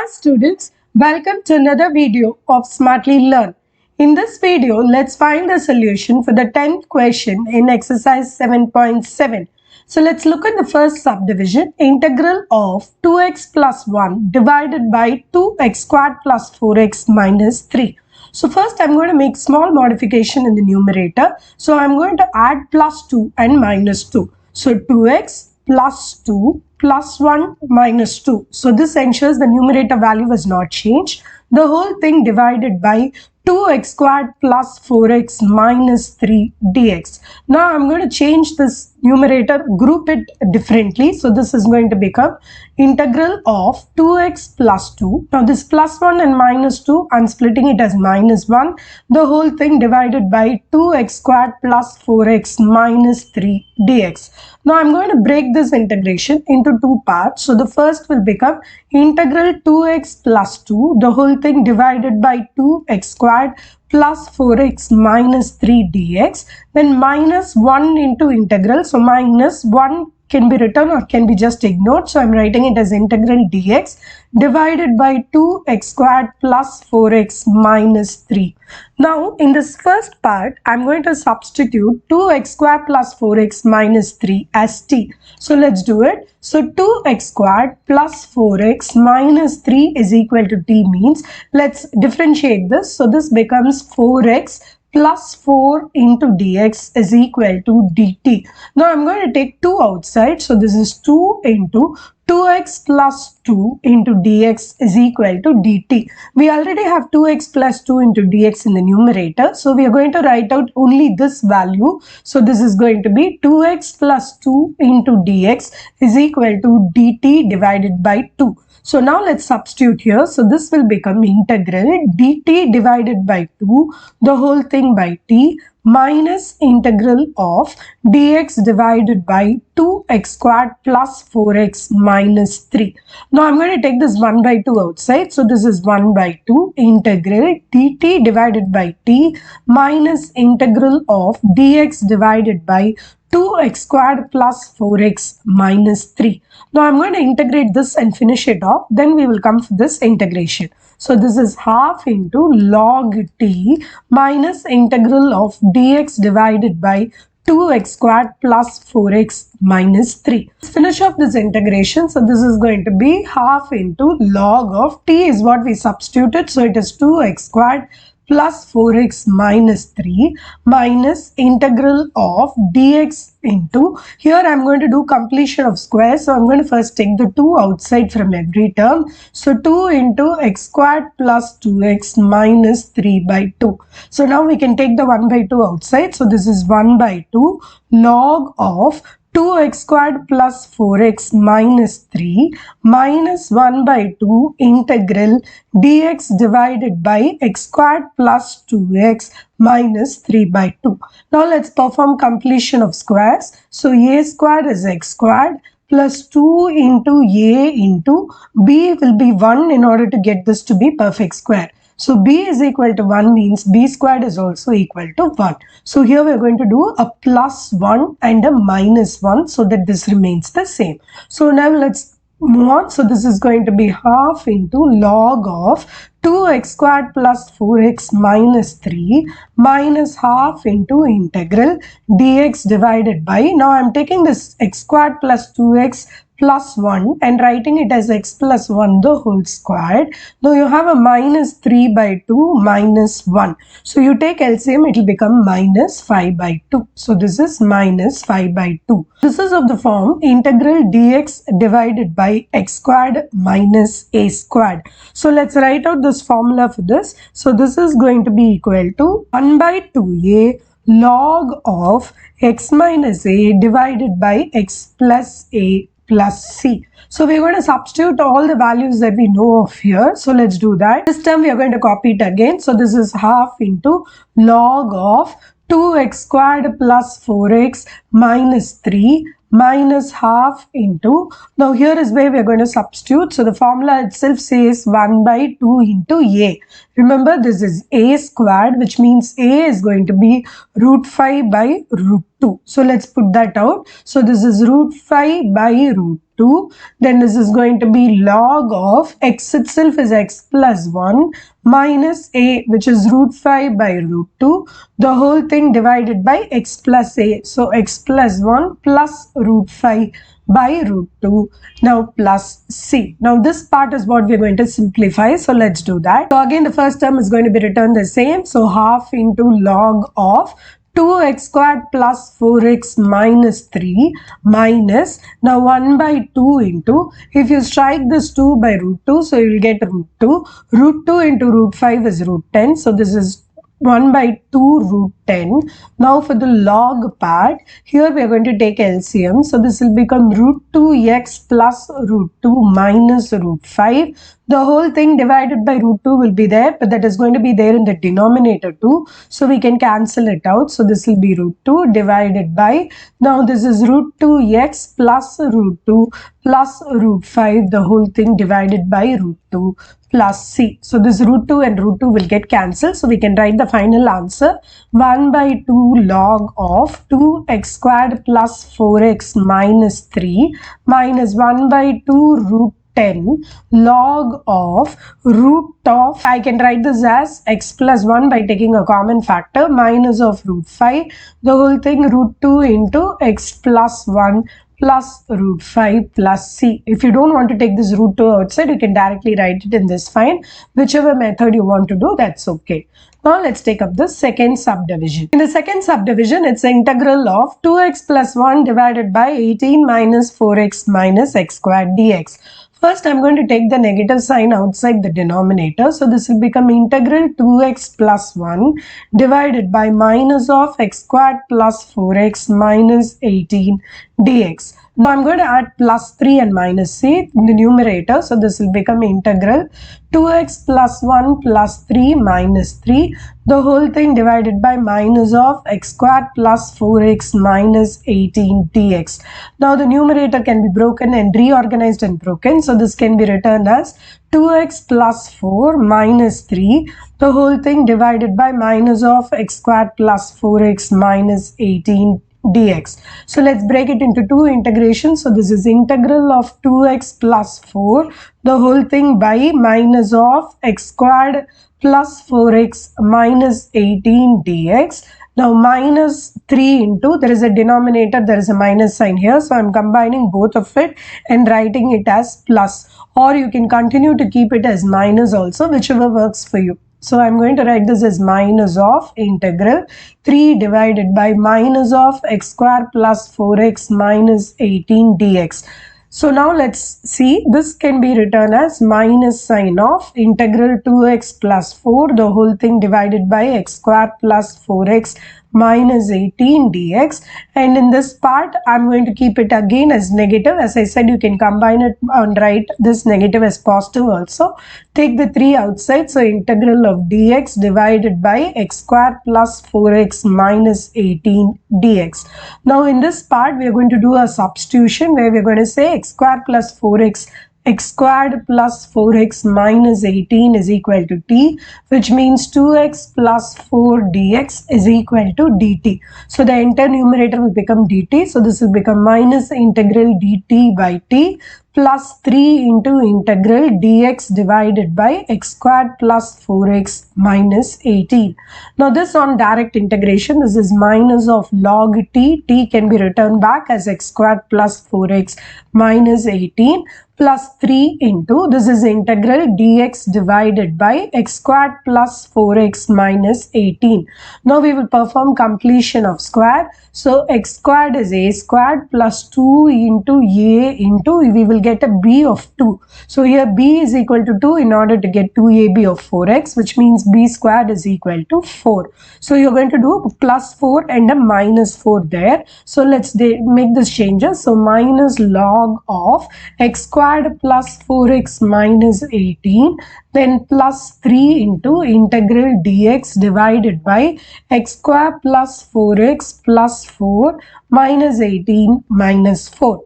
Hi students, welcome to another video of Smartly Learn. In this video, let's find the solution for the 10th question in exercise 7.7. So let's look at the first subdivision, integral of 2x plus 1 divided by 2x squared plus 4x minus 3. So first I'm going to make small modification in the numerator. So I'm going to add plus 2 and minus 2. So 2x plus 2 plus 1 minus 2. So this ensures the numerator value was not changed. The whole thing divided by 2x squared plus 4x minus 3 dx. Now I'm going to change this numerator, group it differently. So this is going to become integral of 2x plus 2. Now this plus 1 and minus 2, I'm splitting it as minus 1. The whole thing divided by 2x squared plus 4x minus 3 dx. Now I'm going to break this integration into two parts. So the first will become integral 2x plus 2, the whole thing divided by 2x squared plus 4x minus 3 dx. Then minus 1 into integral. So minus 1 can be written or can be just ignored. So I'm writing it as integral dx divided by 2x squared plus 4x minus 3. Now in this first part, I'm going to substitute 2x squared plus 4x minus 3 as t. So let's do it. So 2x squared plus 4x minus 3 is equal to t means let's differentiate this. So this becomes 4x plus 4 into dx is equal to dt. Now I'm going to take 2 outside. So this is 2 into 2x plus 2 into dx is equal to dt. We already have 2x plus 2 into dx in the numerator. So we are going to write out only this value. So this is going to be 2x plus 2 into dx is equal to dt divided by 2. So now let's substitute here. So this will become integral dt divided by 2, the whole thing by t, minus integral of dx divided by 2x squared plus 4x minus 3. Now I'm going to take this 1 by 2 outside. So this is 1 by 2 integral dt divided by t minus integral of dx divided by 2x squared plus 4x minus 3. Now I'm going to integrate this and finish it off. Then we will come for this integration. So this is half into log t minus integral of dx divided by 2x squared plus 4x minus 3. Let's finish off this integration. So this is going to be half into log of t is what we substituted. So it is 2x squared plus 4x minus 3 minus integral of dx into, here I am going to do completion of squares. So I am going to first take the 2 outside from every term. So 2 into x squared plus 2x minus 3 by 2. So now we can take the 1 by 2 outside. So this is 1 by 2 log of 2x squared plus 4x minus 3 minus 1 by 2 integral dx divided by x squared plus 2x minus 3 by 2. Now let's perform completion of squares. So a squared is x squared plus 2 into a into b will be 1 in order to get this to be perfect square. So b is equal to 1 means b squared is also equal to 1. So here we are going to do a plus 1 and a minus 1 so that this remains the same. So now let's move on. So this is going to be half into log of 2x squared plus 4x minus 3 minus half into integral dx divided by, now I am taking this x squared plus 2x plus 1 and writing it as x plus 1 the whole squared. Now you have a minus 3 by 2 minus 1. So you take LCM, it will become minus 5 by 2. So this is minus 5 by 2. This is of the form integral dx divided by x squared minus a squared. So let's write out this formula for this. So this is going to be equal to 1 by 2a log of x minus a divided by x plus a plus c. So we are going to substitute all the values that we know of here. So let's do that. This term we are going to copy it again. So this is half into log of 2x squared plus 4x minus 3 minus half into, now here is where we are going to substitute. So the formula itself says 1 by 2 into a. Remember this is a squared, which means a is going to be root 5 by root 2. So let's put that out. So this is root 5 by root 2. Then this is going to be log of x itself is x plus 1 minus a, which is root 5 by root 2. The whole thing divided by x plus a. So x plus 1 plus root 5 by root 2, now plus c. Now this part is what we're going to simplify, so let's do that. So again the first term is going to be returned the same, so half into log of 2x squared plus 4x minus 3 minus, now 1 by 2 into, if you strike this 2 by root 2, so you will get root 2. Root 2 into root 5 is root 10, so this is 1 by 2 root 10. Now for the log part, here we are going to take LCM. So this will become root 2x plus root 2 minus root 5. The whole thing divided by root 2 will be there, but that is going to be there in the denominator too. So we can cancel it out. So this will be root 2 divided by, now this is root 2x plus root 2 plus root 5, the whole thing divided by root 2 plus c. So this root 2 and root 2 will get cancelled. So we can write the final answer 1 by 2 log of 2x squared plus 4x minus 3 minus 1 by 2 root 10 log of root of, I can write this as x plus 1 by taking a common factor, minus of root 5, the whole thing root 2 into x plus 1 plus root 5 plus c. If you don't want to take this root 2 outside, you can directly write it in this fine. Whichever method you want to do, that's okay. Now let's take up the second subdivision. In the second subdivision, it's the integral of 2x plus 1 divided by 18 minus 4x minus x squared dx. First, I'm going to take the negative sign outside the denominator. So this will become integral 2x plus 1 divided by minus of x squared plus 4x minus 18 dx. Now I'm going to add plus 3 and minus c in the numerator. So this will become integral 2x plus 1 plus 3 minus 3. The whole thing divided by minus of x squared plus 4x minus 18 dx. Now the numerator can be broken and reorganized and broken. So this can be written as 2x plus 4 minus 3. The whole thing divided by minus of x squared plus 4x minus 18 dx. So let's break it into two integrations. So this is integral of 2x plus 4, the whole thing by minus of x squared plus 4x minus 18 dx. Now minus 3 into, there is a denominator, there is a minus sign here. So I'm combining both of it and writing it as plus, or you can continue to keep it as minus also, whichever works for you. So I'm going to write this as minus of integral 3 divided by minus of x squared plus 4x minus 18 dx. So now let's see, this can be written as minus sign of integral 2x plus 4, the whole thing divided by x squared plus 4x minus 18 dx, and in this part I'm going to keep it again as negative. As I said, you can combine it and write this negative as positive also. Take the 3 outside, so integral of dx divided by x squared plus 4x minus 18 dx. Now in this part we are going to do a substitution where we are going to say x squared plus 4x x squared plus 4x minus 18 is equal to t, which means 2x plus 4 dx is equal to dt. So the entire numerator will become dt. So this will become minus integral dt by t plus 3 into integral dx divided by x squared plus 4x minus 18. Now this on direct integration, this is minus of log t. T can be written back as x squared plus 4x minus 18 plus 3 into, this is integral dx divided by x squared plus 4x minus 18. Now we will perform completion of square. So x squared is a squared plus 2 into a into, we will get a b of 2. So here b is equal to 2 in order to get 2ab of 4x, which means b squared is equal to 4. So you're going to do plus 4 and a minus 4 there. So let's make this changes. So minus log of x squared plus 4x minus 18, then plus 3 into integral dx divided by x squared plus 4x plus 4 minus 18 minus 4.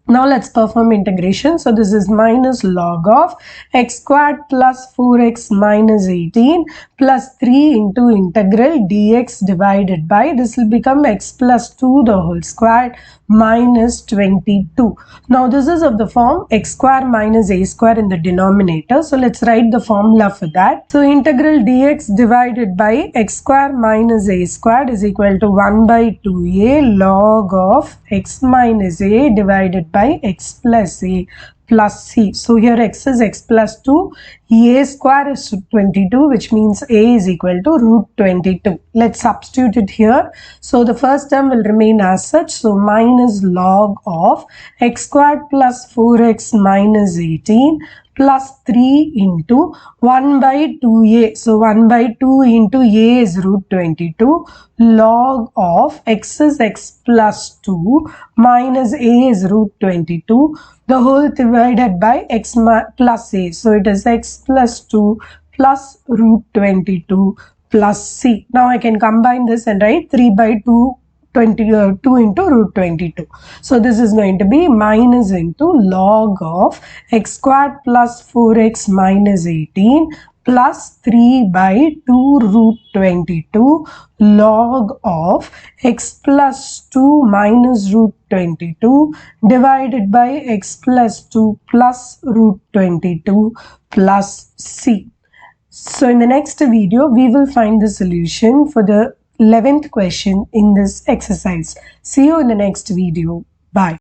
Now let's perform integration. So this is minus log of x squared plus 4x minus 18 plus 3 into integral dx divided by, this will become x plus 2 the whole squared minus 22. Now this is of the form x square minus a square in the denominator. So let's write the formula for that. So integral dx divided by x square minus a squared is equal to 1 by 2a log of x minus a divided by x plus a plus c. So here x is x plus 2, a square is 22, which means a is equal to root 22. Let's substitute it here. So the first term will remain as such. So minus log of x squared plus 4x minus 18 plus 3 into 1 by 2a. So 1 by 2 into a is root 22 log of x is x plus 2 minus a is root 22 the whole divided by x plus a. So it is x plus 2 plus root 22 plus c. Now I can combine this and write 3 by 2 2 into root 22. So this is going to be minus into log of x squared plus 4x minus 18 plus 3 by 2 root 22 log of x plus 2 minus root 22 divided by x plus 2 plus root 22 plus c. So in the next video, we will find the solution for the 11th question in this exercise. See you in the next video. Bye.